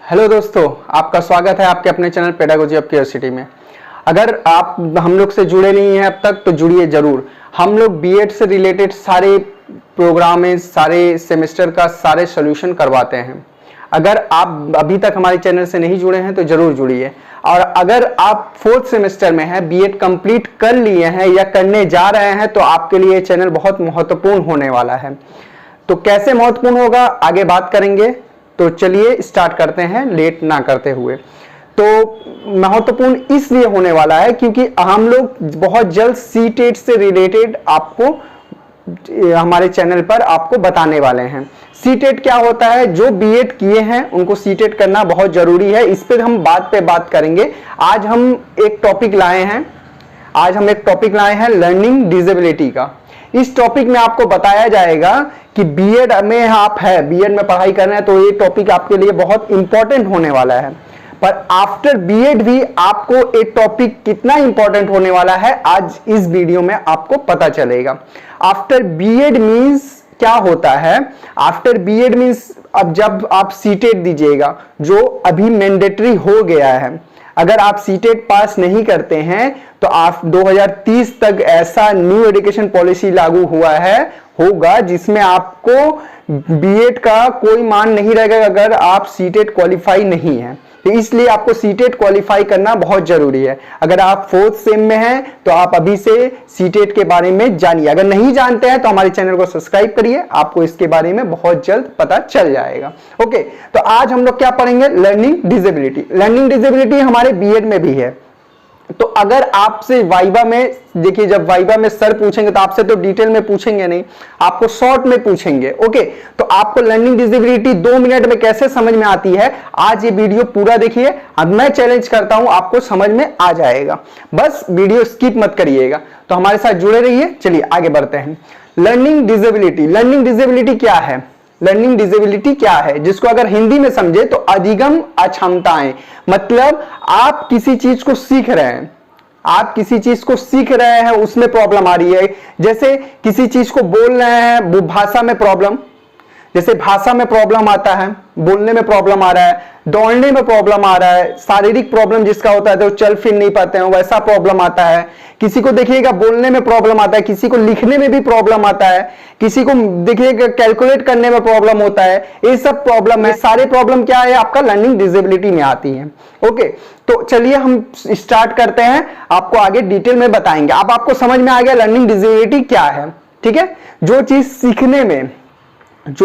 Hello दोस्तों, आपका स्वागत है आपके अपने चैनल पेडागोजी ऑफ क्यूरियोसिटी में। अगर आप हम लोग से जुड़े नहीं हैं अब तक तो जुड़िए जरूर। हम लोग बीएड से रिलेटेड सारे प्रोग्राम में सारे सेमेस्टर का सारे सॉल्यूशन करवाते हैं। अगर आप अभी तक हमारे चैनल से नहीं जुड़े हैं तो जरूर जुड़िए। और अगर आप 4th सेमेस्टर में हैं, बीएड कंप्लीट कर लिए हैं या करने जा रहे हैं तो आपके लिए चैनल बहुत महत्वपूर्ण होने वाला है। तो कैसे महत्वपूर्ण होगा आगे बात करेंगे। तो चलिए स्टार्ट करते हैं लेट ना करते हुए। तो महत्वपूर्ण इसलिए होने वाला है क्योंकि हम लोग बहुत जल्द सीटेट से रिलेटेड आपको हमारे चैनल पर आपको बताने वाले हैं। सीटेट क्या होता है, जो बीएड किए हैं उनको सीटेट करना बहुत जरूरी है। इस पर हम बात करेंगे। आज हम एक टॉपिक लाए हैं लर्निंग डिसेबिलिटी का। इस टॉपिक में आपको बताया जाएगा कि बीएड में आप है, बीएड में पढ़ाई कर रहे हैं तो ये टॉपिक आपके लिए बहुत इंपॉर्टेंट होने वाला है। पर आफ्टर बीएड भी आपको ये टॉपिक कितना इंपॉर्टेंट होने वाला है आज इस वीडियो में आपको पता चलेगा। आफ्टर बीएड मींस क्या होता है? आफ्टर बीएड मींस अब जब आप सीटेट दीजिएगा जो अभी मैंडेटरी हो गया है, अगर आप सीटेट पास नहीं करते हैं तो आप 2030 तक ऐसा न्यू एजुकेशन पॉलिसी लागू होगा जिसमें आपको बीएड का कोई मान नहीं रहेगा अगर आप सीटेट क्वालिफाई नहीं है। तो इसलिए आपको सीटेट क्वालिफाई करना बहुत जरूरी है। अगर आप 4th सेम में हैं तो आप अभी से सीटेट के बारे में जानिए। अगर नहीं जानते हैं तो हमारे चैनल को सब्सक्राइब करिए, आपको इसके बारे में बहुत जल्द पता चल जाएगा। ओके, तो आज हम लोग क्या पढ़ेंगे? Learning disability. लर्निंग डिसेबिलिटी हमारे बीएड में भी है। तो अगर आपसे वाइवा में देखिए, जब वाइवा में सर पूछेंगे तो आपसे तो डिटेल में पूछेंगे नहीं, आपको शॉर्ट में पूछेंगे। ओके, तो आपको लर्निंग डिसेबिलिटी 2 मिनट में कैसे समझ में आती है, आज ये वीडियो पूरा देखिए। अब मैं चैलेंज करता हूं आपको समझ में आ जाएगा, बस वीडियो स्किप मत करिएगा। तो हमारे साथ जुड़े रहिए। चलिए आगे बढ़ते हैं। लर्निंग डिसेबिलिटी क्या है? लर्निंग डिसेबिलिटी क्या है, जिसको अगर हिंदी में समझे तो अधिगम अक्षमताएं। मतलब आप किसी चीज को सीख रहे हैं, उसमें प्रॉब्लम आ रही है। जैसे किसी चीज को बोल रहे हैं, वो भाषा में प्रॉब्लम, जैसे भाषा में प्रॉब्लम आता है, बोलने में प्रॉब्लम आ रहा है, दौड़ने में प्रॉब्लम आ रहा है, शारीरिक प्रॉब्लम जिसका होता है तो चल फिर नहीं पाते हैं वैसा प्रॉब्लम आता है। किसी को देखिएगा बोलने में प्रॉब्लम आता है, किसी को लिखने में भी प्रॉब्लम आता है, किसी को देखिएगा कैलकुलेट करने में प्रॉब्लम होता है। ये सब प्रॉब्लम है, सारे प्रॉब्लम क्या है आपका लर्निंग डिसेबिलिटी में आती है। ओके, तो चलिए हम स्टार्ट करते हैं, आपको आगे डिटेल में बताएंगे। अब आपको समझ में आ गया लर्निंग डिसेबिलिटी क्या है। ठीक है, जो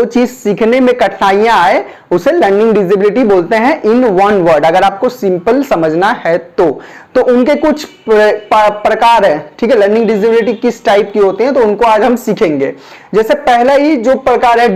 चीज सीखने में कठिनाइयां आए उसे लर्निंग डिसेबिलिटी बोलते हैं इन वन वर्ड। अगर आपको सिंपल समझना है तो उनके कुछ प्रकार है। ठीक है, लर्निंग डिसेबिलिटी किस टाइप की होती है तो उनको आज हम सीखेंगे। जैसे पहला ही जो प्रकार है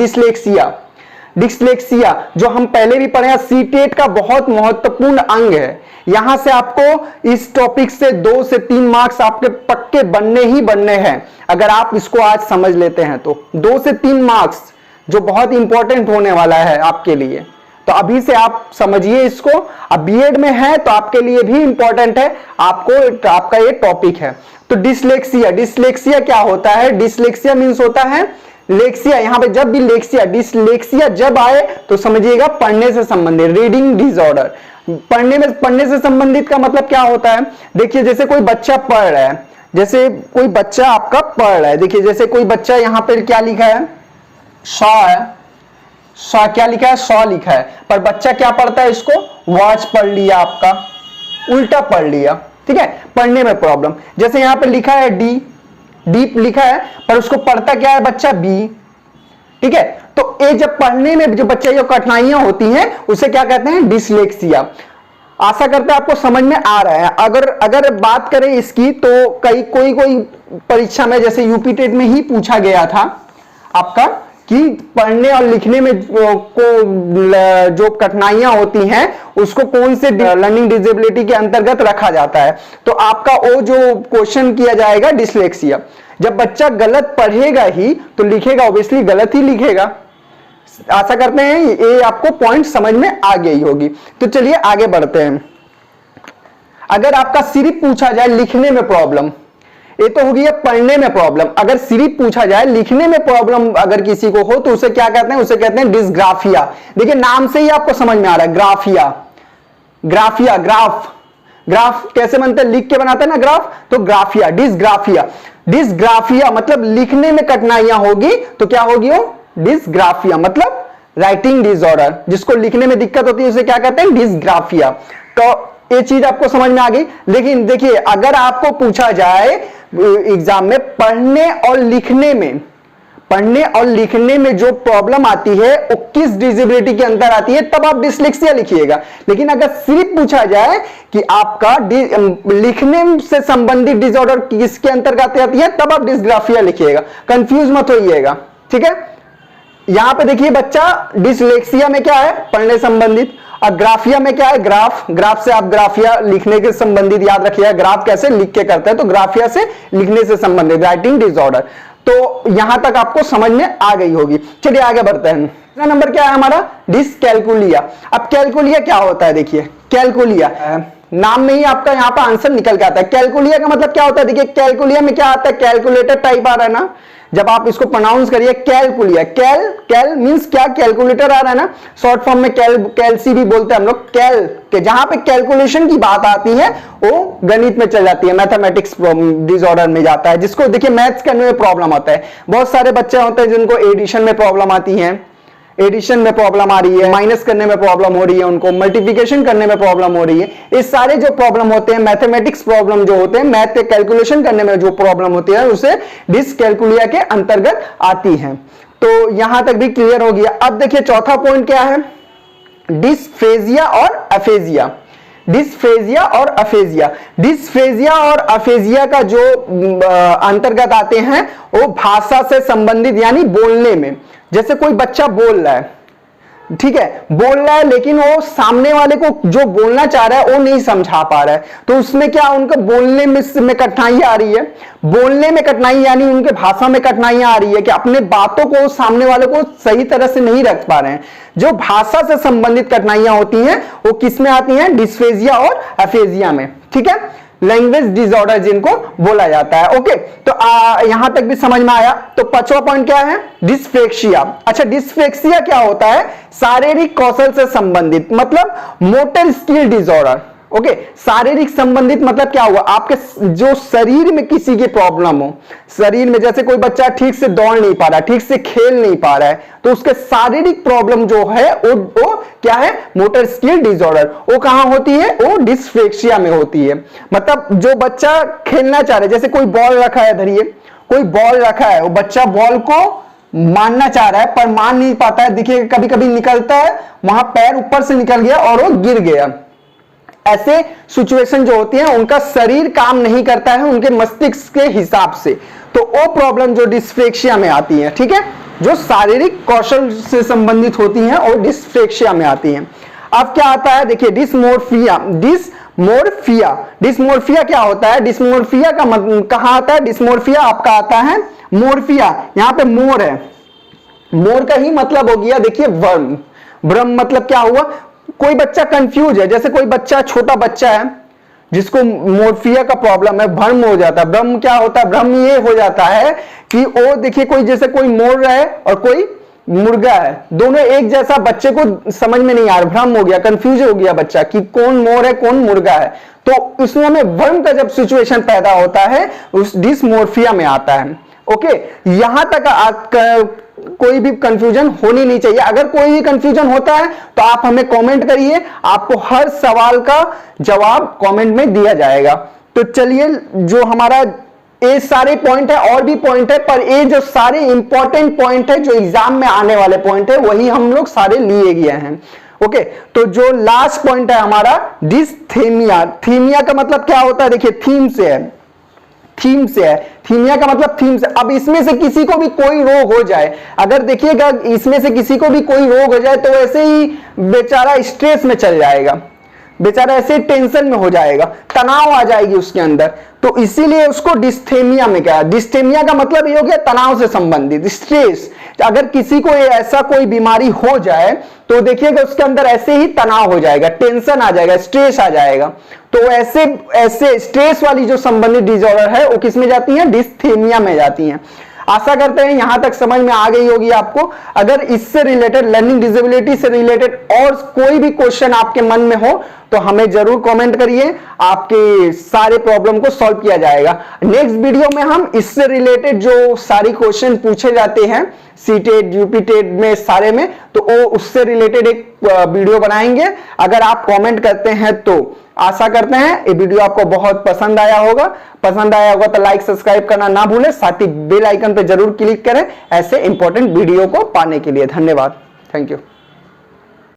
डिस्लेक्सिया, जो हम पहले भी पढ़े हैं, सीटेट का बहुत महत्वपूर्ण अंग है। यहां से आपको इस टॉपिक से 2 से 3 मार्क्स आपके पक्के बनने हैं। अगर आप इसको आज समझ लेते हैं तो 2 से 3 मार्क्स जो बहुत इंपॉर्टेंट होने वाला है आपके लिए, तो अभी से आप समझिए इसको। अब बीएड में है तो आपके लिए भी इंपॉर्टेंट है, आपका ये टॉपिक है। तो डिस्लेक्सिया क्या होता है? डिस्लेक्सिया मींस होता है लेक्सिया। यहां पे जब भी डिस्लेक्सिया जब आए तो समझिएगा पढ़ने से संबंधित, रीडिंग डिसऑर्डर। पढ़ने से संबंधित का मतलब क्या होता है? देखिए, जैसे कोई बच्चा पढ़ रहा है, देखिए जैसे कोई बच्चा यहां पर क्या लिखा है, शॉ क्या लिखा है, शॉ लिखा है, पर बच्चा क्या पढ़ता है, इसको वॉच पढ़ लिया, आपका उल्टा पढ़ लिया। ठीक है, पढ़ने में प्रॉब्लम। जैसे यहां पे लिखा है डीप लिखा है, पर उसको पढ़ता क्या है बच्चा, बी। ठीक है, तो ये जब पढ़ने में जो बच्चे जो कठिनाइयां होती हैं उसे क्या कहते हैं, डिस्लेक्सिया। आशा करते हैं आपको समझ में आ रहा है। अगर बात करें इसकी तो कोई परीक्षा में, जैसे यूपी टेट में ही पूछा गया था आपका कि पढ़ने और लिखने में जो कठिनाइयां होती हैं उसको कौन से लर्निंग डिसेबिलिटी के अंतर्गत रखा जाता है, तो आपका वो जो क्वेश्चन किया जाएगा डिस्लेक्सिया। जब बच्चा गलत पढ़ेगा ही तो लिखेगा, ऑब्वियसली गलत ही लिखेगा। आशा करते हैं ये आपको पॉइंट समझ में आ गई होगी। तो चलिए आगे बढ़ते हैं। अगर आपका सिर्फ पूछा जाए लिखने में प्रॉब्लम, ये तो होगी पढ़ने में प्रॉब्लम। अगर सिर्फ पूछा जाए लिखने में प्रॉब्लम अगर किसी को हो तो उसे क्या कहते हैं, उसे कहते हैं डिस्ग्राफिया। देखिए नाम से ही आपको समझ में आ रहा है, ग्राफिया, ग्राफिया, ग्राफ, ग्राफ कैसे बनते हैं, लिख के बनाते हैं ना ग्राफ, तो ग्राफिया, डिस्ग्राफिया। डिस्ग्राफिया मतलब लिखने में कठिनाइयां होगी तो क्या होगी वो, डिस्ग्राफिया, मतलब राइटिंग डिसऑर्डर, जिसको लिखने में दिक्कत होती है उसे क्या कहते हैं, डिस्ग्राफिया। तो ये चीज आपको समझ में आ गई। लेकिन देखिए अगर आपको पूछा जाए एग्जाम में पढ़ने और लिखने में, पढ़ने और लिखने में जो प्रॉब्लम आती है वो किस डिसेबिलिटी के अंदर आती है, तब आप डिसलेक्सिया लिखिएगा। लेकिन अगर सिर्फ पूछा जाए कि आपका लिखने से संबंधित डिसऑर्डर किसके अंतर्गत आती है, तब आप डिस्ग्राफिया लिखिएगा, कंफ्यूज मत होइएगा, ठीक है। यहां पे देखिए बच्चा डिसलेक्सिया में क्या है, पढ़ने संबंधित, और ग्राफिया में क्या है, ग्राफ, ग्राफ से आप ग्राफिया लिखने के संबंधित याद रखिएगा, ग्राफ कैसे लिख के करते हैं, तो ग्राफिया से लिखने से संबंधित राइटिंग डिसऑर्डर। तो यहां तक आपको समझ में आ गई होगी। चलिए आगे बढ़ते हैं। दूसरा नंबर क्या है हमारा, डिसकैलकुलिया। अब कैलकुलिया क्या होता है, देखिए कैलकुलिया नाम में ही आपका यहाँ पर आंसर निकल के आता है। कैलकुलिया का मतलब क्या होता है, देखिए कैलकुलिया में क्या आता है, कैलकुलेटर टाइप आ रहा है ना, जब आप इसको प्रोनाउंस करिए कैलकुलिया, कैल, कैल मींस क्या, कैलकुलेटर आ रहा है ना, शॉर्ट फॉर्म में कैलसी भी बोलते हैं हम लोग, कैल के जहां पे कैलकुलेशन की बात आती है वो गणित में चल जाती है, मैथमेटिक्स डिसऑर्डर में जाता है, जिसको देखिए मैथ्स करने में प्रॉब्लम आता है। बहुत सारे बच्चे होते हैं जिनको एडिशन में प्रॉब्लम आती है, एडिशन में प्रॉब्लम आ रही है, माइनस करने में प्रॉब्लम हो रही है, उनको मल्टीप्लिकेशन करने में प्रॉब्लम हो रही है। ये सारे जो प्रॉब्लम होते हैं, मैथमेटिक्स प्रॉब्लम जो होते हैं, मैथ के कैलकुलेशन करने में जो प्रॉब्लम होती है उसे डिसकैलकुलिया के अंतर्गत आती है। तो यहां तक भी क्लियर हो गया। अब देखिए चौथा पॉइंट क्या है, डिस्फेजिया और अफेजिया। डिस्फेजिया और अफेजिया, डिस्फेजिया और अफेजिया का जो अंतर्गत आते हैं वो भाषा से संबंधित, यानी बोलने में। जैसे कोई बच्चा बोल रहा है, ठीक है, बोल रहा है लेकिन वो सामने वाले को जो बोलना चाह रहा है वो नहीं समझा पा रहा है, तो उसमें क्या उनका बोलने में कठिनाई आ रही है, बोलने में कठिनाई यानी उनके भाषा में कठिनाइयां आ रही है कि अपने बातों को सामने वाले को सही तरह से नहीं रख पा रहे हैं। जो भाषा से संबंधित कठिनाइयां होती हैं वो किस में आती हैं, डिस्फेजिया और अफेजिया में, ठीक है, लैंग्वेज डिसऑर्डर जिनको बोला जाता है। ओके, तो यहां तक भी समझ में आया। तो पांचवा पॉइंट क्या है, डिस्फेक्सिया। अच्छा, डिस्फेक्सिया क्या होता है, शारीरिक कौशल से संबंधित, मतलब मोटर स्किल डिसऑर्डर। ओके, शारीरिक संबंधित मतलब क्या हुआ, आपके जो शरीर में किसी की प्रॉब्लम हो, शरीर में जैसे कोई बच्चा ठीक से दौड़ नहीं पा रहा, ठीक से खेल नहीं पा रहा है, तो उसके शारीरिक प्रॉब्लम जो है वो क्या है, मोटर स्किल डिसऑर्डर। वो कहां होती है, वो डिस्फेक्सिया में होती है। मतलब जो बच्चा खेलना चाह रहा है, जैसे कोई बॉल रखा है, धरिए कोई बॉल रखा है, वो बच्चा बॉल को मारना चाह रहा है पर मान नहीं पाता है, देखिए कभी कभी निकलता है, वहां पैर ऊपर से निकल गया और वो गिर गया। ऐसे सिचुएशन जो होती है उनका शरीर काम नहीं करता है उनके मस्तिष्क के हिसाब से, तो वो प्रॉब्लम जो डिस्फेक्सिया में आती है, ठीक है, जो शारीरिक कौशल से संबंधित होती हैं और डिस्फेक्सिया में आती हैं। अब क्या आता है, देखिए डिस्मोर्फिया। डिस्मोर्फिया, डिस्मोर्फिया क्या होता है, डिस्मोर्फिया का मतलब कहां आता है, डिस्मोर्फिया आपका आता है मोर्फिया, यहां पे मोर है, मोर का ही मतलब हो गया देखिए वर्म। वर्म मतलब क्या हुआ, कोई बच्चा कंफ्यूज है, जैसे कोई बच्चा, छोटा बच्चा है जिसको मोर्फिया का प्रॉब्लम है, भ्रम हो जाता है। भ्रम क्या होता है, भ्रम ये हो जाता है कि वो देखिए कोई, जैसे कोई मोर है और कोई मुर्गा है, दोनों एक जैसा, बच्चे को समझ में नहीं आ रहा, भ्रम हो गया, कंफ्यूज हो गया बच्चा कि कौन मोर है कौन मुर्गा है। तो इसमें हमें भ्रम का जब सिचुएशन पैदा होता है उस डिस्मोर्फिया में आता है। ओके, यहां तक कोई भी कंफ्यूजन होनी नहीं चाहिए। अगर कोई भी कंफ्यूजन होता है तो आप हमें कमेंट करिए, आपको हर सवाल का जवाब कमेंट में दिया जाएगा। तो चलिए, जो हमारा ये सारे पॉइंट है, और भी पॉइंट है, पर ये जो सारे इंपॉर्टेंट पॉइंट है जो एग्जाम में आने वाले पॉइंट है वही हम लोग सारे लिए गए हैं। ओके, तो जो लास्ट पॉइंट है हमारा डिस्थीमिया। थीमिया का मतलब क्या होता है, देखिए थीम से है, थीम से है, थीमिया का मतलब थीम से। अब इसमें से किसी को भी कोई रोग हो जाए, अगर देखिएगा इसमें से किसी को भी कोई रोग हो जाए तो वैसे ही बेचारा स्ट्रेस में चल जाएगा, बेचारा ऐसे टेंशन में हो जाएगा, तनाव आ जाएगी उसके अंदर। तो इसीलिए उसको डिस्थेमिया में क्या, डिस्थेमिया का मतलब ये हो गया तनाव से संबंधित, स्ट्रेस। अगर किसी को ऐसा कोई बीमारी हो जाए तो देखिएगा उसके अंदर ऐसे ही तनाव हो जाएगा, टेंशन आ जाएगा, स्ट्रेस आ जाएगा। तो ऐसे ऐसे स्ट्रेस वाली जो संबंधित डिसऑर्डर है वो किस में जाती है, डिस्थेमिया में जाती हैं। आशा करते हैं यहां तक समझ में आ गई होगी आपको। अगर इससे रिलेटेड, लर्निंग डिसेबिलिटी से रिलेटेड और कोई भी क्वेश्चन आपके मन में हो तो हमें जरूर कमेंट करिए, आपके सारे प्रॉब्लम को सॉल्व किया जाएगा। नेक्स्ट वीडियो में हम इससे रिलेटेड जो सारी क्वेश्चन पूछे जाते हैं सीटेट, यूपीटेट में सारे में, तो वो उससे रिलेटेड एक वीडियो बनाएंगे। अगर आप कमेंट करते हैं तो आशा करते हैं ये वीडियो आपको बहुत पसंद आया होगा। पसंद आया होगा तो लाइक सब्सक्राइब करना ना भूलें, साथ ही बेल आइकन पर जरूर क्लिक करें ऐसे इंपॉर्टेंट वीडियो को पाने के लिए। धन्यवाद, थैंक यू।